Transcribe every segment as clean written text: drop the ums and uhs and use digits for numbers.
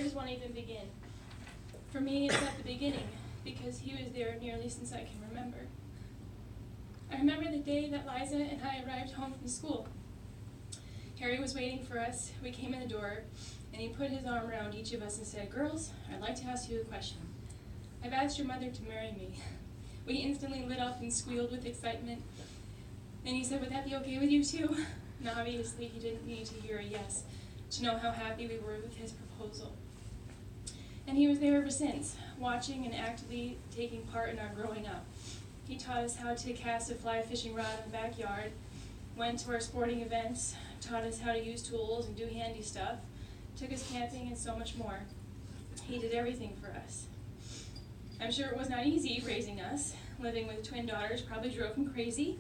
does one even begin? For me, it's at the beginning, because he was there nearly since I can remember. I remember the day that Liza and I arrived home from school. Harry was waiting for us. We came in the door, and he put his arm around each of us and said, "Girls, I'd like to ask you a question. I've asked your mother to marry me." We instantly lit up and squealed with excitement. And he said, "Would that be okay with you too?" And obviously he didn't need to hear a yes to know how happy we were with his proposal. And he was there ever since, watching and actively taking part in our growing up. He taught us how to cast a fly fishing rod in the backyard, went to our sporting events, taught us how to use tools and do handy stuff, took us camping, and so much more. He did everything for us. I'm sure it was not easy raising us. Living with twin daughters probably drove him crazy.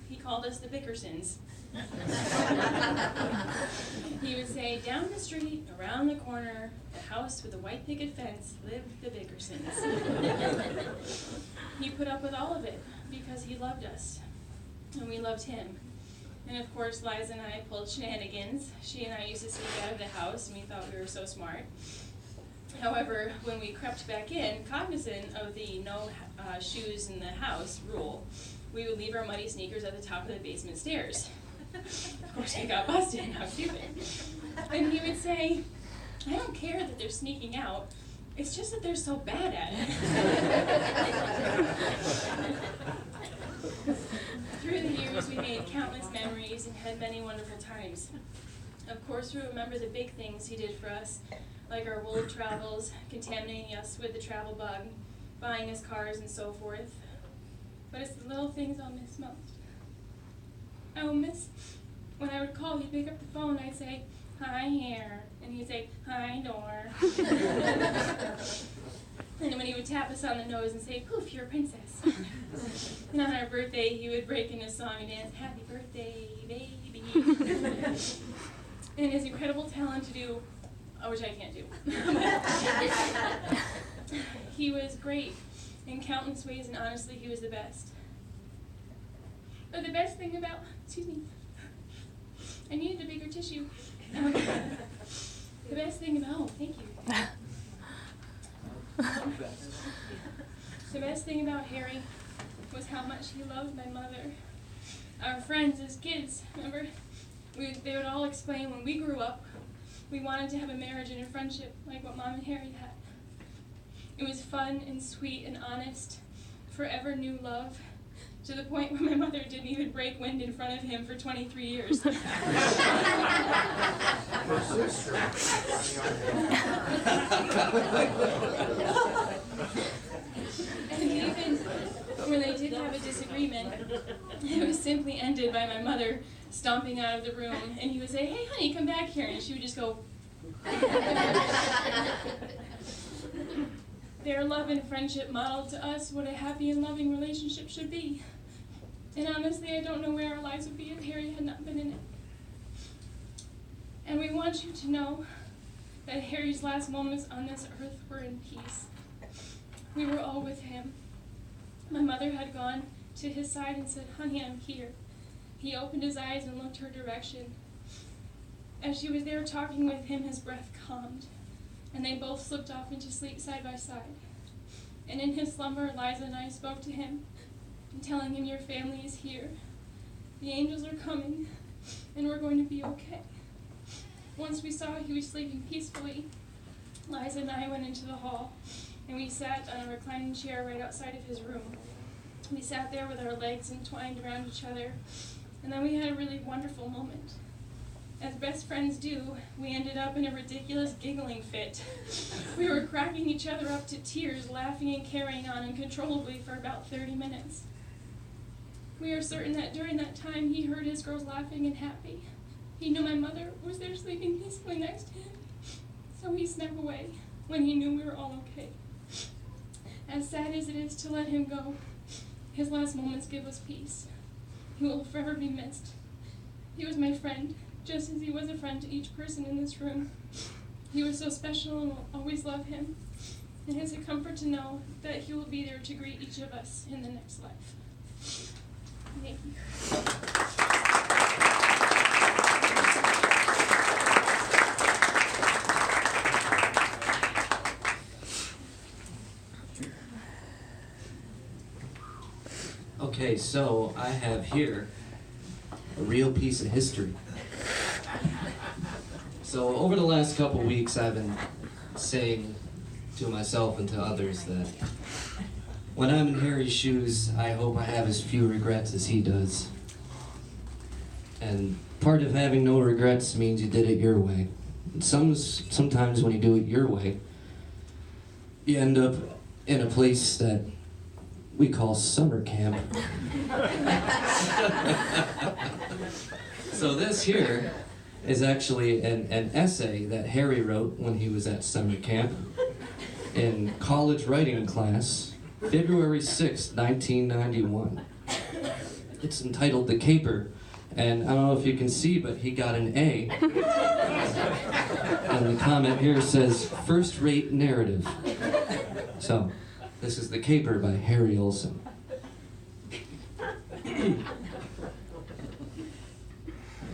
He called us the Bickersons. He would say, "Down the street, around the corner, the house with the white picket fence, lived the Bickersons." He put up with all of it because he loved us, and we loved him. And of course, Liza and I pulled shenanigans. She and I used to sneak out of the house, and we thought we were so smart. However, when we crept back in, cognizant of the no shoes in the house rule, we would leave our muddy sneakers at the top of the basement stairs. Of course, we got busted. How stupid. And he would say, "I don't care that they're sneaking out. It's just that they're so bad at it." Through the years, we made countless memories and had many wonderful times. Of course, we remember the big things he did for us, like our world travels, contaminating us with the travel bug, buying us cars, and so forth. But it's the little things I'll miss most. I will miss when I would call, he'd pick up the phone, I'd say, "Hi, Hair," and he'd say, "Hi, Door." And when he would tap us on the nose and say, "Poof, you're a princess." And on our birthday, he would break into song and dance, "Happy birthday, baby." And his incredible talent to do, which I can't do. He was great in countless ways, and honestly, he was the best. But the best thing about, I needed a bigger tissue. The best thing about, thank you. The best thing about Harry was how much he loved my mother. Our friends as kids, remember, they would all explain when we grew up, we wanted to have a marriage and a friendship like what Mom and Harry had. It was fun and sweet and honest, forever new love, to the point where my mother didn't even break wind in front of him for 23 years. And even when they did have a disagreement, it was simply ended by my mother stomping out of the room, and he would say, "Hey, honey, come back here," and she would just go. Their love and friendship modeled to us what a happy and loving relationship should be. And honestly, I don't know where our lives would be if Harry had not been in it. And we want you to know that Harry's last moments on this earth were in peace. We were all with him. My mother had gone to his side and said, "Honey, I'm here." He opened his eyes and looked her direction. As she was there talking with him, his breath calmed, and they both slipped off into sleep side by side. And in his slumber, Liza and I spoke to him, telling him, "Your family is here. The angels are coming, and we're going to be okay." Once we saw he was sleeping peacefully, Liza and I went into the hall, and we sat on a reclining chair right outside of his room. We sat there with our legs entwined around each other, and then we had a really wonderful moment. As best friends do, we ended up in a ridiculous giggling fit. We were cracking each other up to tears, laughing and carrying on uncontrollably for about 30 minutes. We are certain that during that time he heard his girls laughing and happy. He knew my mother was there sleeping peacefully next to him, so he snuck away when he knew we were all okay. As sad as it is to let him go, his last moments give us peace. He will forever be missed. He was my friend, just as he was a friend to each person in this room. He was so special, and we'll always love him. And it's a comfort to know that he will be there to greet each of us in the next life. Thank you. Okay, so I have here a real piece of history. So over the last couple weeks, I've been saying to myself and to others that when I'm in Harry's shoes, I hope I have as few regrets as he does. And part of having no regrets means you did it your way. And sometimes when you do it your way, you end up in a place that we call summer camp. So this here is actually an essay that Harry wrote when he was at summer camp in college writing class, February 6, 1991. It's entitled The Caper, and I don't know if you can see, but he got an A. And the comment here says, first-rate narrative. So, this is The Caper by Harry Olson.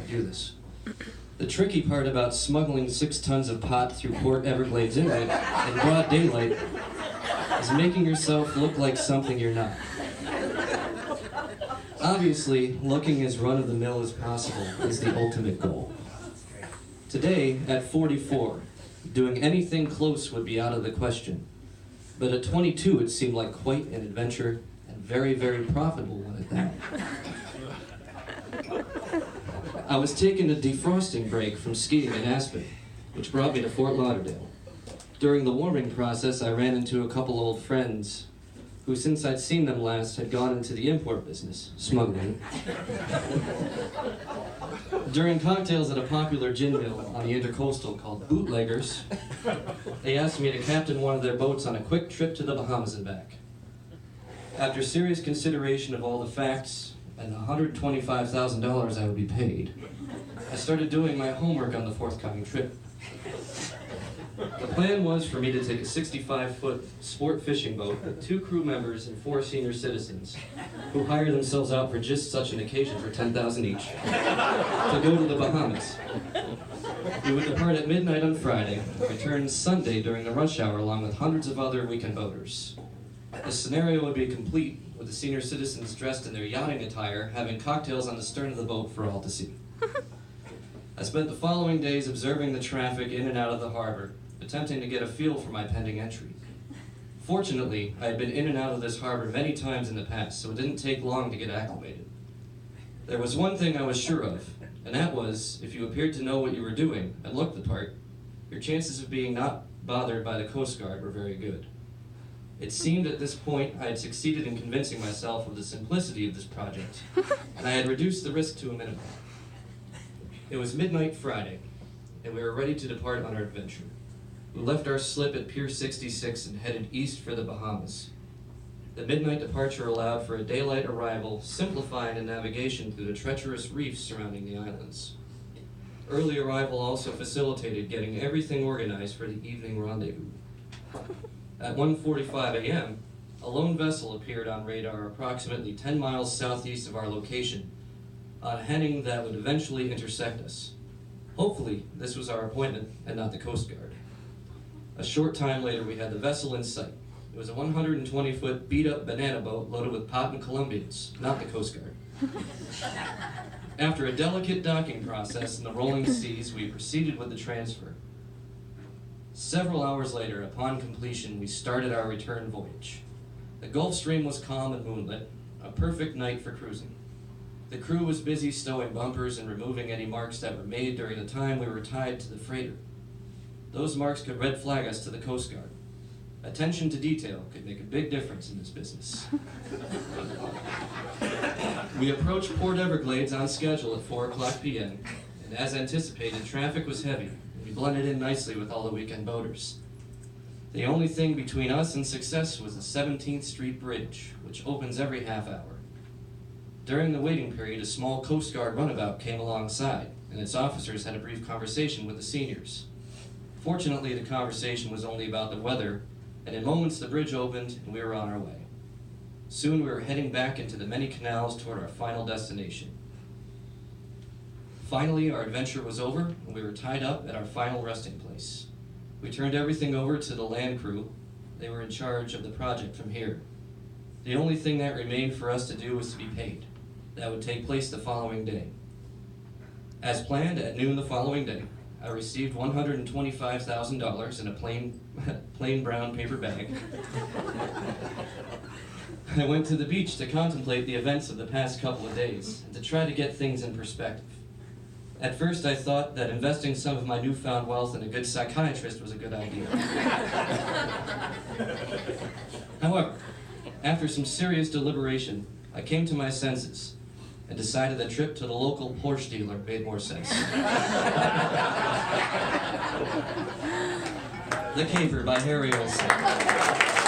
Do this. The tricky part about smuggling 6 tons of pot through Port Everglades Inlet in broad daylight is making yourself look like something you're not. Obviously, looking as run-of-the-mill as possible is the ultimate goal. Today, at 44, doing anything close would be out of the question. But at 22, it seemed like quite an adventure, and very, very profitable one at that. I was taking a defrosting break from skiing in Aspen, which brought me to Fort Lauderdale. During the warming process, I ran into a couple old friends who, since I'd seen them last, had gone into the import business, smuggling. During cocktails at a popular gin mill on the Intercoastal called Bootleggers, they asked me to captain one of their boats on a quick trip to the Bahamas and back. After serious consideration of all the facts and the $125,000 I would be paid, I started doing my homework on the forthcoming trip. The plan was for me to take a 65-foot sport fishing boat with 2 crew members and 4 senior citizens who hire themselves out for just such an occasion for $10,000 each to go to the Bahamas. We would depart at midnight on Friday and return Sunday during the rush hour along with hundreds of other weekend boaters. The scenario would be complete with the senior citizens dressed in their yachting attire having cocktails on the stern of the boat for all to see. I spent the following days observing the traffic in and out of the harbor, attempting to get a feel for my pending entry. Fortunately, I had been in and out of this harbor many times in the past, so it didn't take long to get acclimated. There was one thing I was sure of, and that was, if you appeared to know what you were doing and looked the part, your chances of being not bothered by the Coast Guard were very good. It seemed at this point I had succeeded in convincing myself of the simplicity of this project, and I had reduced the risk to a minimum. It was midnight Friday, and we were ready to depart on our adventure. We left our slip at Pier 66 and headed east for the Bahamas. The midnight departure allowed for a daylight arrival, simplifying the navigation through the treacherous reefs surrounding the islands. Early arrival also facilitated getting everything organized for the evening rendezvous. At 1:45 a.m., a lone vessel appeared on radar approximately 10 miles southeast of our location, on a heading that would eventually intersect us. Hopefully, this was our appointment and not the Coast Guard. A short time later, we had the vessel in sight. It was a 120-foot beat-up banana boat loaded with pot and Colombians, not the Coast Guard. After a delicate docking process in the rolling seas, we proceeded with the transfer. Several hours later, upon completion, we started our return voyage. The Gulf Stream was calm and moonlit, a perfect night for cruising. The crew was busy stowing bumpers and removing any marks that were made during the time we were tied to the freighter. Those marks could red flag us to the Coast Guard. Attention to detail could make a big difference in this business. We approached Port Everglades on schedule at 4:00 p.m., and as anticipated, traffic was heavy, and we blended in nicely with all the weekend boaters. The only thing between us and success was the 17th Street Bridge, which opens every half hour. During the waiting period, a small Coast Guard runabout came alongside, and its officers had a brief conversation with the seniors. Fortunately, the conversation was only about the weather, and in moments the bridge opened and we were on our way. Soon we were heading back into the many canals toward our final destination. Finally, our adventure was over, and we were tied up at our final resting place. We turned everything over to the land crew. They were in charge of the project from here. The only thing that remained for us to do was to be paid. That would take place the following day. As planned, at noon the following day, I received $125,000 in a plain brown paper bag. I went to the beach to contemplate the events of the past couple of days and to try to get things in perspective. At first, I thought that investing some of my newfound wealth in a good psychiatrist was a good idea. However, after some serious deliberation, I came to my senses and decided a trip to the local Porsche dealer made more sense. The Caper by HPO Essay.